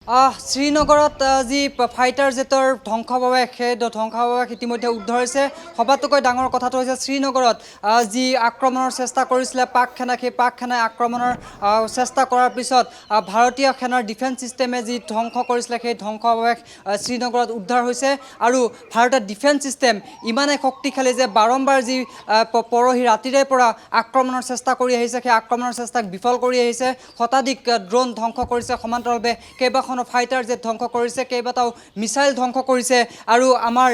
শ্ৰীনগৰত যি ফাইটাৰ জেটৰ ধ্বংসাৱশেষ সেই ধ্বংসাৱশেষ ইতিমধ্যে উদ্ধাৰ হৈছে। সবাতোকৈ ডাঙৰ কথাটো হৈছে শ্ৰীনগৰত যি আক্ৰমণৰ চেষ্টা কৰিছিলে পাক সেনাই, সেই পাক সেনাই আক্ৰমণৰ চেষ্টা কৰাৰ পিছত ভাৰতীয় সেনাৰ ডিফেন্স ছিষ্টেমে যি ধ্বংস কৰিছিলে সেই ধ্বংসাৱশেষ শ্ৰীনগৰত উদ্ধাৰ হৈছে। আৰু ভাৰতৰ ডিফেন্স ছিষ্টেম ইমানেই শক্তিশালী যে বাৰম্বাৰ যি পৰহি ৰাতিৰে পৰা আক্ৰমণৰ চেষ্টা কৰি আহিছে, সেই আক্ৰমণৰ চেষ্টাক বিফল কৰি আহিছে। শতাধিক ড্ৰোন ধ্বংস কৰিছে, সমান্তৰালভাৱে কেইবাখনো ফাইটাৰ জেট ধ্বংস কৰিছে, কেইবাটাও মিছাইল ধ্বংস কৰিছে। আৰু আমাৰ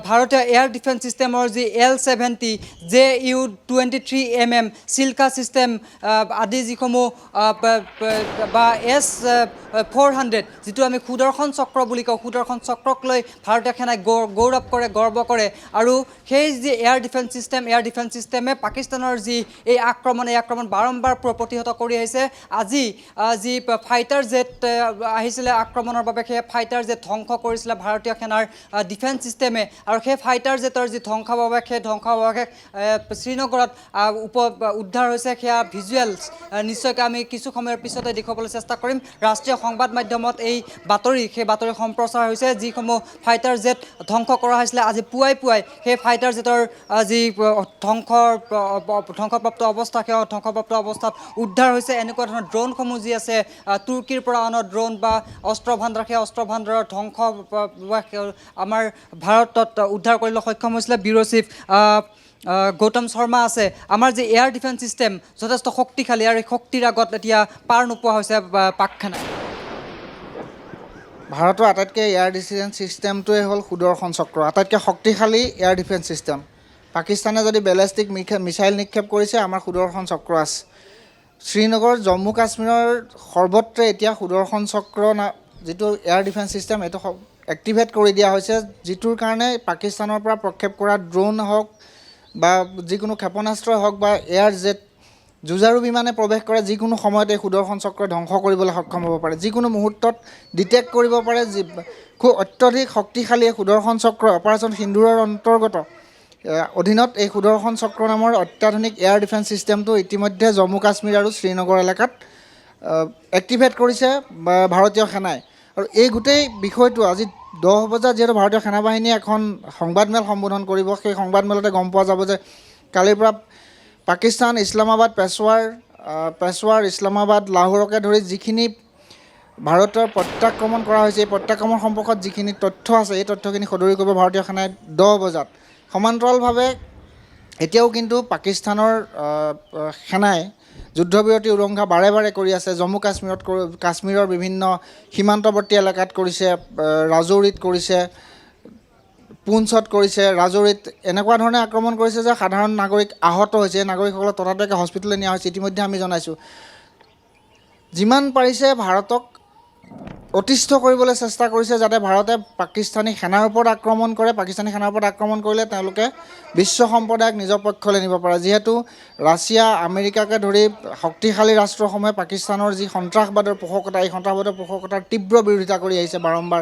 ভাৰতীয় এয়াৰ ডিফেন্স ছিষ্টেমৰ যি L-70 JU-23mm চিল্কা ছিষ্টেম আদি যিসমূহ বা S-400 যিটো আমি সুদৰ্শন চক্ৰ বুলি কওঁ, সুদৰ্শন চক্ৰক লৈ ভাৰতীয় সেনাই গৌৰৱ কৰে, গৰ্ব কৰে। আৰু সেই যি এয়াৰ ডিফেন্স ছিষ্টেমে পাকিস্তানৰ যি এই আক্ৰমণ বাৰম্বাৰ প্ৰতিহত কৰি আহিছে। আজি যি ফাইটাৰ জেট আহিছিলে আক্ৰমণৰ বাবে, সেই ফাইটাৰ জেট ধ্বংস কৰিছিলে ভাৰতীয় সেনাৰ ডিফেন্স ছিষ্টেমে। আৰু সেই ফাইটাৰ জেটৰ যি ধ্বংসাৱশেষ, সেই ধ্বংসাৱশেষ শ্ৰীনগৰত উদ্ধাৰ হৈছে। সেয়া ভিজুৱেলছ নিশ্চয়কৈ আমি কিছু সময়ৰ পিছতে দেখুৱাবলৈ চেষ্টা কৰিম। ৰাষ্ট্ৰীয় সংবাদ মাধ্যমত এই সেই বাতৰি সম্প্ৰচাৰ হৈছে। যিসমূহ ফাইটাৰ জেট ধ্বংস কৰা হৈছিলে আজি পুৱাই সেই ফাইটাৰ জেটৰ যি ধ্বংসপ্ৰাপ্ত অৱস্থা, সেই ধ্বংসপ্ৰাপ্ত অৱস্থাত উদ্ধাৰ হৈছে। এনেকুৱা ধৰণৰ ড্ৰোনসমূহ যি আছে তুৰ্কীৰ পৰা অনা ড্ৰোন বা অস্ত্ৰ ভাণ্ডাৰ, সেই অস্ত্ৰ ভাণ্ডাৰৰ ধ্বংস আমাৰ ভাৰতত উদ্ধাৰ কৰিবলৈ সক্ষম হৈছিলে। ব্যুৰ' চিফ গৌতম শৰ্মা আছে। আমাৰ যি এয়াৰ ডিফেন্স ছিষ্টেম যথেষ্ট শক্তিশালী আৰু এই শক্তিৰ আগত এতিয়া পাৰ নোপোৱা হৈছে পাক সেনাই। ভাৰতৰ আটাইতকৈ এয়াৰ ডিফেন্স ছিষ্টেমটোৱে হ'ল সুদৰ্শন চক্ৰ, আটাইতকৈ শক্তিশালী এয়াৰ ডিফেন্স ছিষ্টেম। পাকিস্তানে যদি বেলেষ্টিক মিছাইল নিক্ষেপ কৰিছে, আমাৰ সুদৰ্শন চক্ৰ আছে। শ্ৰীনগৰ, জম্মু কাশ্মীৰৰ সৰ্বত্ৰে এতিয়া সুদৰ্শন চক্ৰ যিটো এয়াৰ ডিফেন্স ছিষ্টেম, এইটো এক্টিভেট কৰি দিয়া হৈছে, যিটোৰ কাৰণে পাকিস্তানৰ পৰা প্ৰক্ষেপ কৰা ড্ৰোন হওক বা যিকোনো ক্ষেপণাস্ত্ৰই হওক বা এয়াৰ জেট যুঁজাৰু বিমানে প্ৰৱেশ কৰে, যিকোনো সময়তে এই সুদৰ্শন চক্ৰই ধ্বংস কৰিবলৈ সক্ষম হ'ব পাৰে। যিকোনো মুহূৰ্তত ডিটেক্ট কৰিব পাৰে। খুব অত্যধিক শক্তিশালী এই সুদৰ্শন চক্ৰ অপাৰেশ্যন সিন্দুৰৰ অন্তৰ্গত অধীনত এই সুদৰ্শন চক্ৰ নামৰ অত্যাধুনিক এয়াৰ ডিফেন্স ছিষ্টেমটো ইতিমধ্যে জম্মু কাশ্মীৰ আৰু শ্ৰীনগৰ এলেকাত এক্টিভেট কৰিছে ভাৰতীয় সেনাই। আৰু এই গোটেই বিষয়টো আজি 10 বজাত যিহেতু ভাৰতীয় সেনাবাহিনীয়ে এখন সংবাদমেল সম্বোধন কৰিব, সেই সংবাদমেলতে গম পোৱা যাব যে কালিৰ পৰা পাকিস্তান, ইছলামাবাদ, পেছোৱাৰ, ইছলামাবাদ, লাহোৰকে ধৰি যিখিনি ভাৰতৰ প্ৰত্যাক্ৰমণ কৰা হৈছে, এই প্ৰত্যাক্ৰমণ সম্পৰ্কত যিখিনি তথ্য আছে, এই তথ্যখিনি সদৰি কৰিব ভাৰতীয় সেনাই 10 বজাত। সমান্তৰালভাৱে এতিয়াও কিন্তু পাকিস্তানৰ সেনাই যুদ্ধবিৰতি উলংঘা বাৰে বাৰে কৰি আছে। জম্মু কাশ্মীৰৰ বিভিন্ন সীমান্তৱৰ্তী এলেকাত কৰিছে, ৰাজৌৰীত কৰিছে, পুঞ্চত কৰিছে, ৰাজৌৰীত এনেকুৱা ধৰণে আক্ৰমণ কৰিছে যে সাধাৰণ নাগৰিক আহত হৈছে। নাগৰিকসকলক ততাতৈয়াকৈ হস্পিটেললৈ নিয়া হৈছে, ইতিমধ্যে আমি জনাইছোঁ। যিমান পাৰিছে ভাৰতক অতিষ্ঠ কৰিবলৈ চেষ্টা কৰিছে, যাতে ভাৰতে পাকিস্তানী সেনাৰ ওপৰত আক্ৰমণ কৰে। পাকিস্তানী সেনাৰ ওপৰত আক্ৰমণ কৰিলে তেওঁলোকে বিশ্ব সম্প্ৰদায়ক নিজৰ পক্ষলৈ নিব পাৰে। যিহেতু ৰাছিয়া, আমেৰিকাকে ধৰি শক্তিশালী ৰাষ্ট্ৰসমূহে পাকিস্তানৰ যি সন্ত্ৰাসবাদৰ পোষকতা, এই সন্ত্ৰাসবাদৰ পোষকতাৰ তীব্ৰ বিৰোধিতা কৰি আহিছে বাৰম্বাৰ।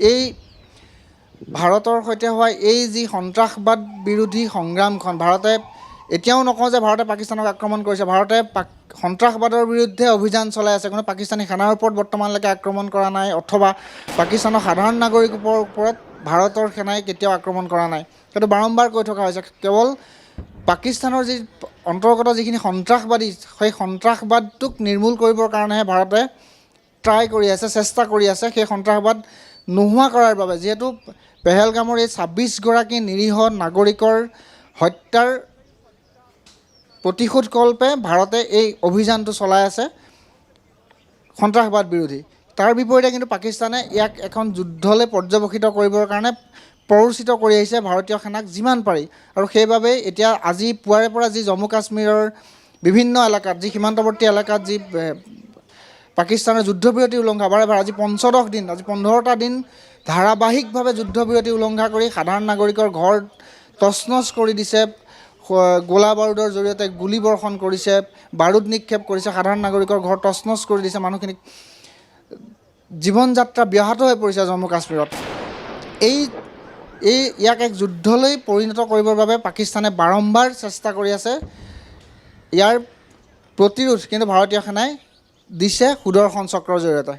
এই ভাৰতৰ সৈতে হোৱা এই যি সন্ত্ৰাসবাদ বিৰোধী সংগ্ৰামখন, ভাৰতে এতিয়াও নকওঁ যে ভাৰতে পাকিস্তানক আক্ৰমণ কৰিছে। ভাৰতে সন্ত্ৰাসবাদৰ বিৰুদ্ধে অভিযান চলাই আছে, কোনো পাকিস্তানী সেনাৰ ওপৰত বৰ্তমানলৈকে আক্ৰমণ কৰা নাই, অথবা পাকিস্তানৰ সাধাৰণ নাগৰিকৰ ওপৰত ভাৰতৰ সেনাই কেতিয়াও আক্ৰমণ কৰা নাই। সেইটো বাৰম্বাৰ কৈ থকা হৈছে। কেৱল পাকিস্তানৰ যি অন্তৰ্গত যিখিনি সন্ত্ৰাসবাদী, সেই সন্ত্ৰাসবাদটোক নিৰ্মূল কৰিবৰ কাৰণেহে ভাৰতে ট্ৰাই কৰি আছে, চেষ্টা কৰি আছে, সেই সন্ত্ৰাসবাদ নোহোৱা কৰাৰ বাবে। যিহেতু পেহেলগামৰ এই 26গৰাকী নিৰীহ নাগৰিকৰ হত্যাৰ প্ৰতিশোধকল্পে ভাৰতে এই অভিযানটো চলাই আছে সন্ত্ৰাসবাদ বিৰোধী। তাৰ বিপৰীতে কিন্তু পাকিস্তানে ইয়াক এখন যুদ্ধলৈ পৰ্যবেক্ষিত কৰিবৰ কাৰণে প্ৰৰোচিত কৰি আহিছে ভাৰতীয় সেনাক যিমান পাৰি। আৰু সেইবাবেই এতিয়া আজি পুৱাৰে পৰা যি জম্মু কাশ্মীৰৰ বিভিন্ন এলেকাত, যি সীমান্তৱৰ্তী এলেকাত যি পাকিস্তানৰ যুদ্ধবিৰতি উলংঘা বাৰে আজি 15 দিন, আজি 15টা দিন ধাৰাবাহিকভাৱে যুদ্ধবিৰতি উলংঘা কৰি সাধাৰণ নাগৰিকৰ ঘৰ তছনছ কৰি দিছে, গোলা বাৰুদৰ জৰিয়তে গুলী বৰ্ষণ কৰিছে, বাৰুদ নিক্ষেপ কৰিছে, সাধাৰণ নাগৰিকৰ ঘৰ তছনছ কৰি দিছে। মানুহখিনিক জীৱন যাত্ৰা ব্যাহত হৈ পৰিছে জম্মু কাশ্মীৰত। ইয়াক এক যুদ্ধলৈ পৰিণত কৰিবৰ বাবে পাকিস্তানে বাৰম্বাৰ চেষ্টা কৰি আছে। ইয়াৰ প্ৰতিৰোধ কিন্তু ভাৰতীয় সেনাই দিছে সুদৰ্শন চক্ৰৰ জৰিয়তে।